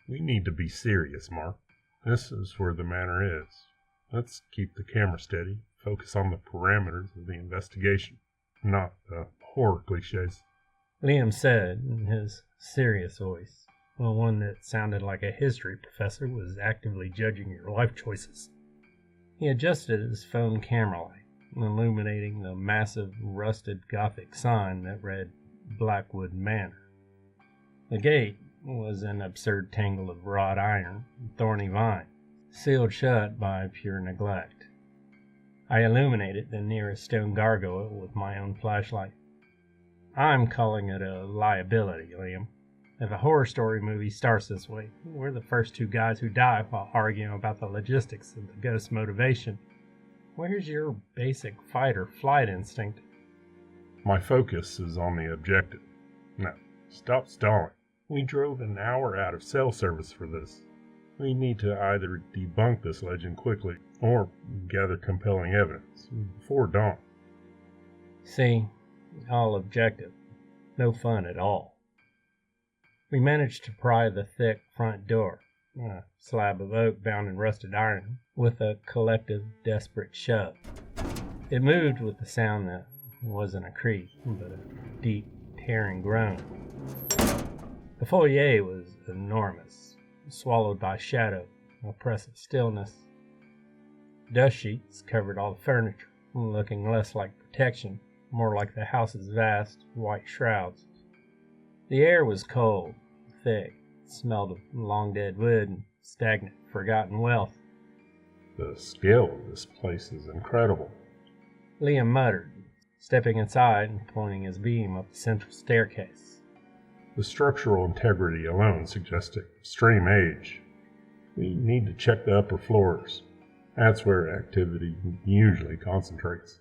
We need to be serious, Mark. This is where the manor is. Let's keep the camera steady, focus on the parameters of the investigation, not the horror cliches. Liam said in his serious voice, one that sounded like a history professor was actively judging your life choices. He adjusted his phone camera light, illuminating the massive rusted Gothic sign that read Blackwood Manor. The gate was an absurd tangle of wrought iron and thorny vine, sealed shut by pure neglect. I illuminated the nearest stone gargoyle with my own flashlight. I'm calling it a liability, Liam. If a horror story movie starts this way, we're the first two guys who die while arguing about the logistics of the ghost's motivation. Where's your basic fight or flight instinct? My focus is on the objective. Now, stop stalling. We drove an hour out of cell service for this. We need to either debunk this legend quickly or gather compelling evidence before dawn. See, all objective. No fun at all. We managed to pry the thick front door, a slab of oak bound in rusted iron, with a collective, desperate shove. It moved with a sound that wasn't a creak, but a deep, tearing groan. The foyer was enormous, swallowed by shadow, oppressive stillness. Dust sheets covered all the furniture, looking less like protection, more like the house's vast, white shrouds. The air was cold, thick, smelled of long-dead wood and stagnant, forgotten wealth. The scale of this place is incredible, Liam muttered, stepping inside and pointing his beam up the central staircase. The structural integrity alone suggests extreme age. We need to check the upper floors. That's where activity usually concentrates.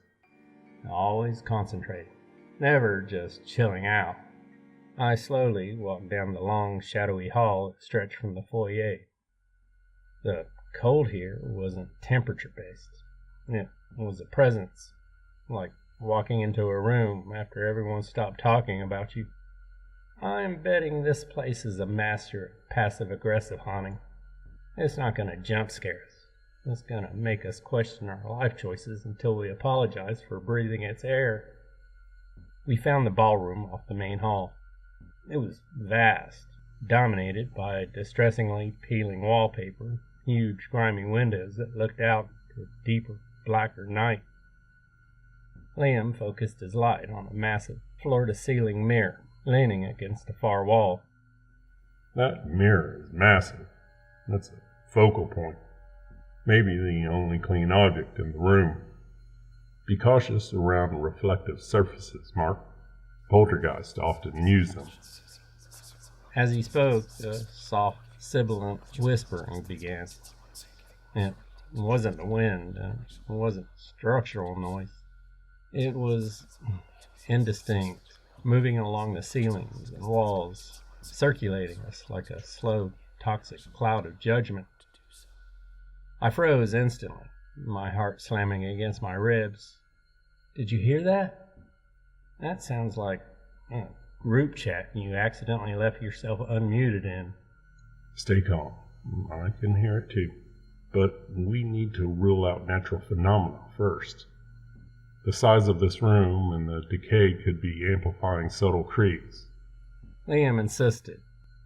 Always concentrating, never just chilling out. I slowly walked down the long, shadowy hall that stretched from the foyer. The cold here wasn't temperature-based. It was a presence, like walking into a room after everyone stopped talking about you. I'm betting this place is a master of passive-aggressive haunting. It's not going to jump scare us. It's going to make us question our life choices until we apologize for breathing its air. We found the ballroom off the main hall. It was vast, dominated by distressingly peeling wallpaper, huge grimy windows that looked out to deeper, blacker night. Liam focused his light on a massive floor-to-ceiling mirror leaning against the far wall. That mirror is massive. That's a focal point. Maybe the only clean object in the room. Be cautious around reflective surfaces, Mark. Poltergeists often use them. As he spoke, a soft, sibilant whispering began. It wasn't the wind, it wasn't structural noise. It was indistinct, moving along the ceilings and walls, circulating us like a slow, toxic cloud of judgment. I froze instantly, my heart slamming against my ribs. Did you hear that? That sounds like a group chat you accidentally left yourself unmuted in. Stay calm. I can hear it too. But we need to rule out natural phenomena first. The size of this room and the decay could be amplifying subtle creaks. Liam insisted,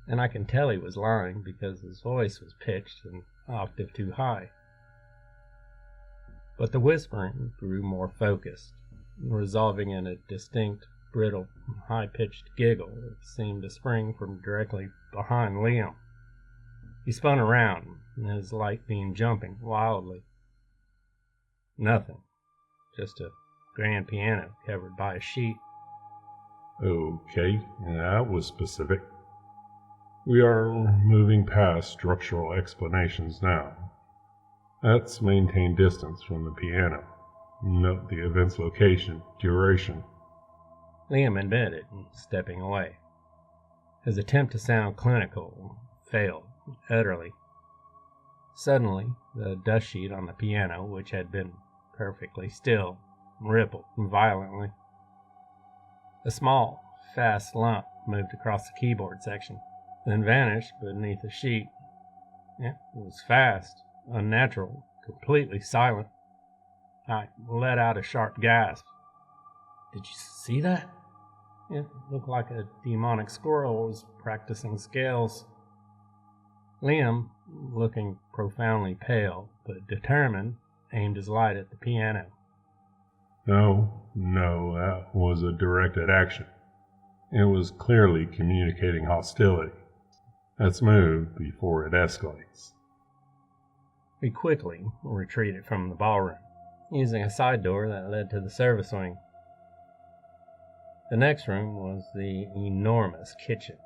and I can tell he was lying because his voice was pitched an octave too high. But the whispering grew more focused, resolving in a distinct, brittle, high-pitched giggle that seemed to spring from directly behind Liam. He spun around, his light beam jumping wildly. Nothing. Just a grand piano covered by a sheet. Okay, that was specific. We are moving past structural explanations now. Let's maintain distance from the piano. Note the event's location, duration. Liam admitted, stepping away. His attempt to sound clinical failed utterly. Suddenly, the dust sheet on the piano, which had been perfectly still, rippled violently. A small, fast lump moved across the keyboard section, then vanished beneath a sheet. It was fast, unnatural, completely silent. I let out a sharp gasp. "Did you see that?" It looked like a demonic squirrel was practicing scales. Liam, looking profoundly pale but determined, aimed his light at the piano. No, that was a directed action. It was clearly communicating hostility. Let's move before it escalates. We quickly retreated from the ballroom, using a side door that led to the service wing. The next room was the enormous kitchen,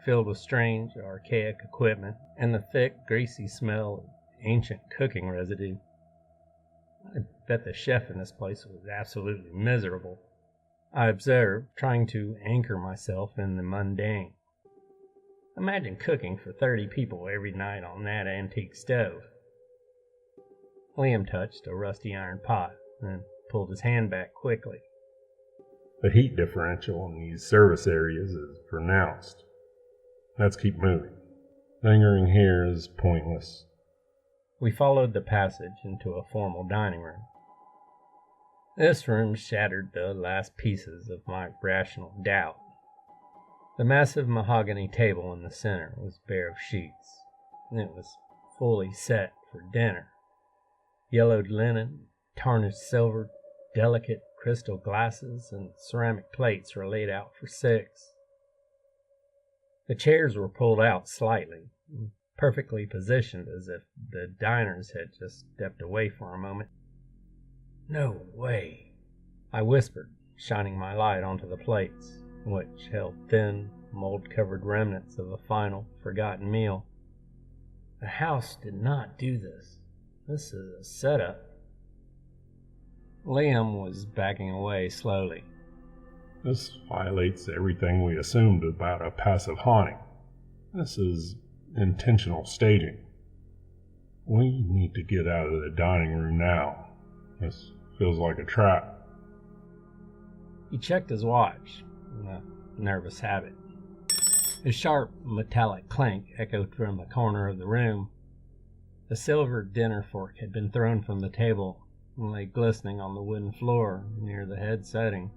filled with strange, archaic equipment and the thick, greasy smell of ancient cooking residue. I bet the chef in this place was absolutely miserable, I observed, trying to anchor myself in the mundane. Imagine cooking for 30 people every night on that antique stove. Liam touched a rusty iron pot and pulled his hand back quickly. The heat differential in these service areas is pronounced. Let's keep moving. Lingering here is pointless. We followed the passage into a formal dining room. This room shattered the last pieces of my rational doubt. The massive mahogany table in the center was bare of sheets, and it was fully set for dinner. Yellowed linen, tarnished silver, delicate crystal glasses, and ceramic plates were laid out for 6. The chairs were pulled out slightly, perfectly positioned as if the diners had just stepped away for a moment. "No way," I whispered, shining my light onto the plates, which held thin, mold-covered remnants of a final, forgotten meal. "The house did not do this. This is a setup." Liam was backing away slowly. This violates everything we assumed about a passive haunting. This is intentional staging. We need to get out of the dining room now. This feels like a trap. He checked his watch, a nervous habit. A sharp metallic clink echoed from the corner of the room. The silver dinner fork had been thrown from the table and lay glistening on the wooden floor near the head setting.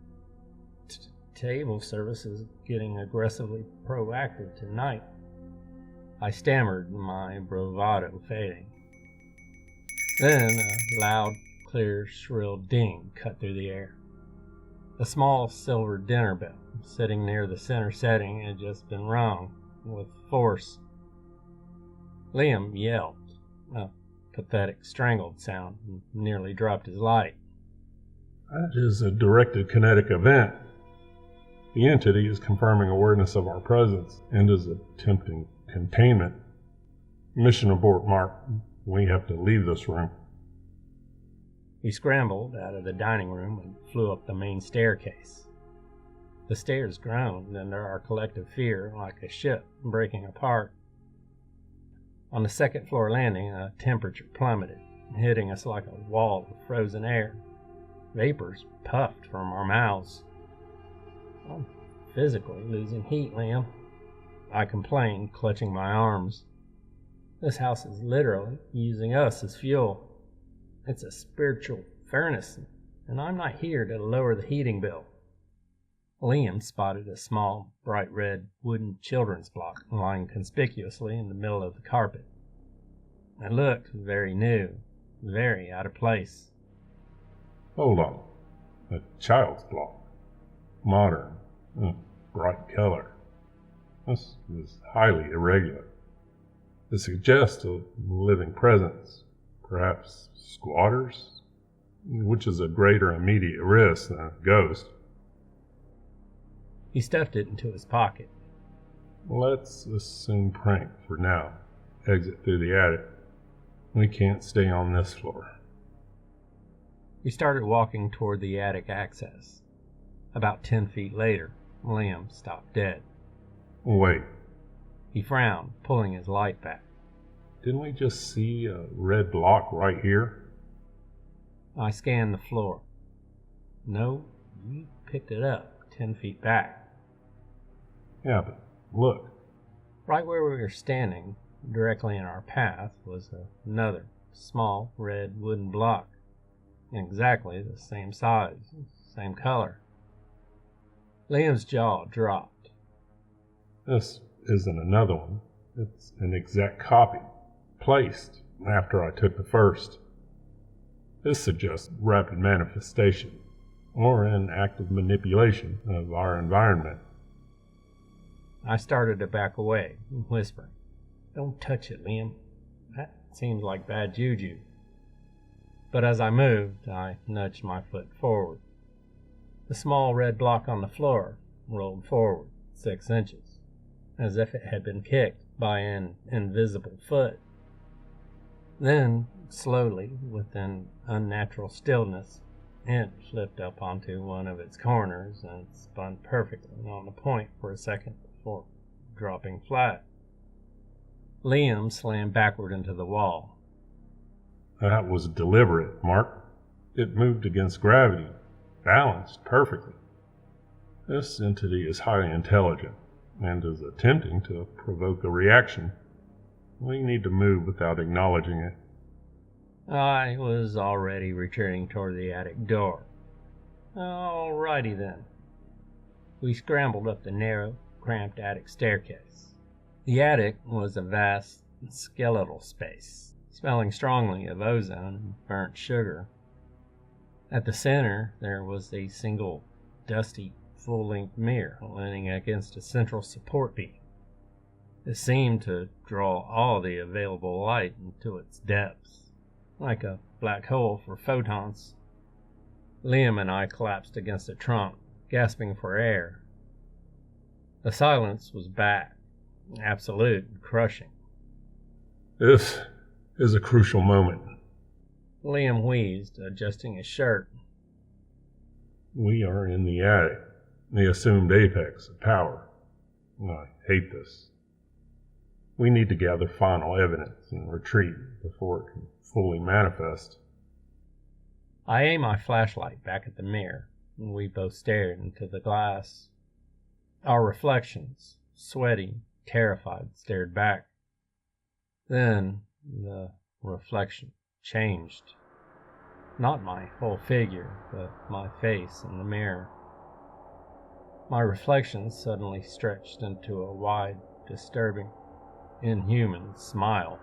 Table service is getting aggressively proactive tonight, I stammered, my bravado fading. Then a loud, clear, shrill ding cut through the air. The small silver dinner bell, sitting near the center setting, had just been rung with force. Liam yelped, a pathetic, strangled sound, and nearly dropped his light. That is a directed kinetic event. The entity is confirming awareness of our presence and is attempting containment. Mission abort, Mark. We have to leave this room. We scrambled out of the dining room and flew up the main staircase. The stairs groaned under our collective fear like a ship breaking apart. On the second-floor landing, the temperature plummeted, hitting us like a wall of frozen air. Vapors puffed from our mouths. "I'm physically losing heat, Liam," I complained, clutching my arms. "This house is literally using us as fuel. It's a spiritual furnace, and I'm not here to lower the heating bill." Liam spotted a small, bright red wooden children's block lying conspicuously in the middle of the carpet. It looked very new, very out of place. Hold on. A child's block. Modern. Bright color. This is highly irregular. It suggests a living presence. Perhaps squatters? Which is a greater immediate risk than a ghost. He stuffed it into his pocket. Let's assume prank for now. Exit through the attic. We can't stay on this floor. We started walking toward the attic access. About 10 feet later, Liam stopped dead. Wait, He frowned, pulling his light back. didn't we just see a red block right here? I scanned the floor. No, you picked it up 10 feet back. Yeah, but look. Right where we were standing, directly in our path, was another small red wooden block, exactly the same size, same color. Liam's jaw dropped. This isn't another one. It's an exact copy, placed after I took the first. This suggests rapid manifestation, or an active manipulation of our environment. I started to back away, whispering, "Don't touch it, Liam. That seems like bad juju." But as I moved, I nudged my foot forward. The small red block on the floor rolled forward 6 inches, as if it had been kicked by an invisible foot. Then, slowly, with an unnatural stillness, it flipped up onto one of its corners and spun perfectly on the point for a second before dropping flat. Liam slammed backward into the wall. That was deliberate, Mark. It moved against gravity, balanced perfectly. This entity is highly intelligent and is attempting to provoke a reaction. We need to move without acknowledging it. I was already retreating toward the attic door. Alrighty then. We scrambled up the narrow, cramped attic staircase. The attic was a vast, skeletal space, smelling strongly of ozone and burnt sugar. At the center, there was a single, dusty, full-length mirror leaning against a central support beam. It seemed to draw all the available light into its depths, like a black hole for photons. Liam and I collapsed against the trunk, gasping for air. The silence was back, absolute and crushing. This is a crucial moment. Liam wheezed, adjusting his shirt. We are in the attic, the assumed apex of power. I hate this. We need to gather final evidence and retreat before it can fully manifest. I aimed my flashlight back at the mirror, and we both stared into the glass. Our reflections, sweaty, terrified, stared back. Then the reflection changed. Not my whole figure, but my face in the mirror. My reflection suddenly stretched into a wide, disturbing, inhuman smile.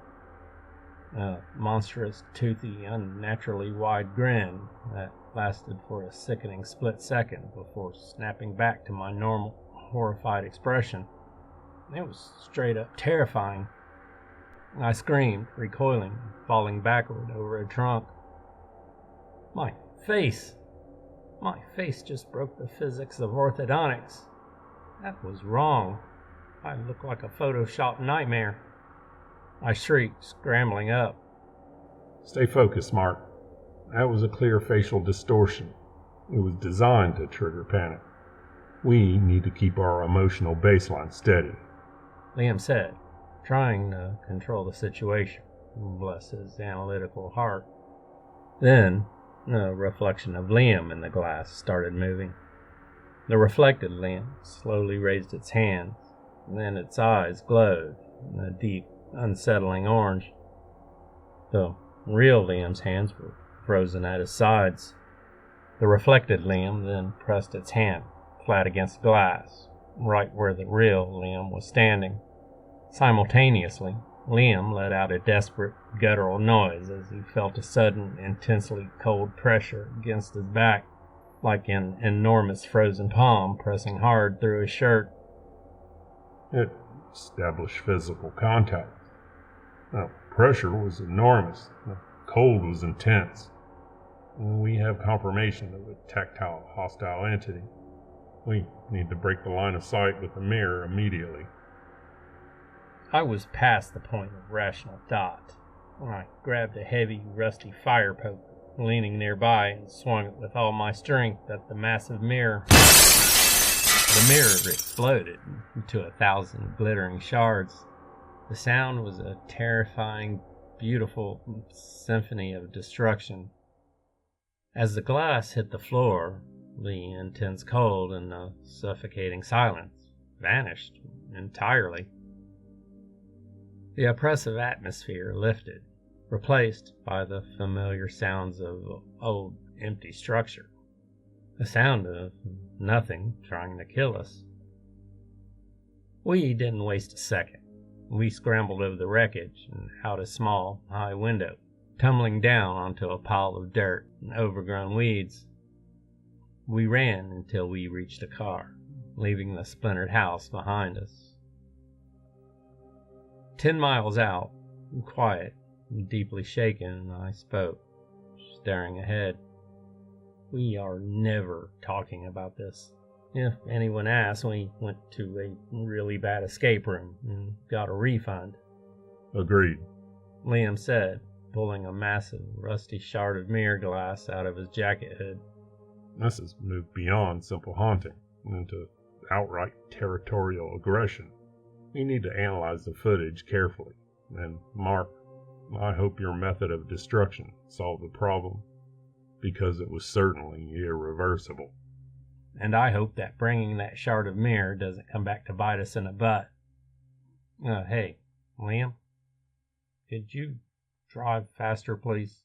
A monstrous, toothy, unnaturally wide grin that lasted for a sickening split second before snapping back to my normal, horrified expression. It was straight up terrifying. I screamed, recoiling, falling backward over a trunk. My face! My face just broke the physics of orthodontics. That was wrong. I looked like a Photoshop nightmare. I shrieked, scrambling up. Stay focused, Mark. That was a clear facial distortion. It was designed to trigger panic. We need to keep our emotional baseline steady. Liam said, trying to control the situation. Bless his analytical heart. Then, the reflection of Liam in the glass started moving. The reflected Liam slowly raised its hands, and then its eyes glowed in a deep, unsettling orange. The real Liam's hands were frozen at his sides. The reflected Liam then pressed its hand flat against the glass, right where the real Liam was standing. Simultaneously, Liam let out a desperate, guttural noise as he felt a sudden, intensely cold pressure against his back, like an enormous frozen palm pressing hard through his shirt. It established physical contact. The pressure was enormous. The cold was intense. We have confirmation of a tactile, hostile entity. We need to break the line of sight with the mirror immediately. I was past the point of rational thought when I grabbed a heavy, rusty fire poker leaning nearby and swung it with all my strength at the massive mirror. The mirror exploded into 1,000 glittering shards. The sound was a terrifying, beautiful symphony of destruction. As the glass hit the floor, the intense cold and the suffocating silence vanished entirely. The oppressive atmosphere lifted, replaced by the familiar sounds of old, empty structure. The sound of nothing trying to kill us. We didn't waste a second. We scrambled over the wreckage and out a small, high window, tumbling down onto a pile of dirt and overgrown weeds. We ran until we reached a car, leaving the splintered house behind us. 10 miles out, quiet and deeply shaken, I spoke, staring ahead. We are never talking about this. If anyone asks, we went to a really bad escape room and got a refund. Agreed, Liam said, pulling a massive, rusty shard of mirror glass out of his jacket hood. This has moved beyond simple haunting into outright territorial aggression. We need to analyze the footage carefully. And Mark, I hope your method of destruction solved the problem, because it was certainly irreversible. And I hope that bringing that shard of mirror doesn't come back to bite us in the butt. Hey, Liam, could you drive faster, please?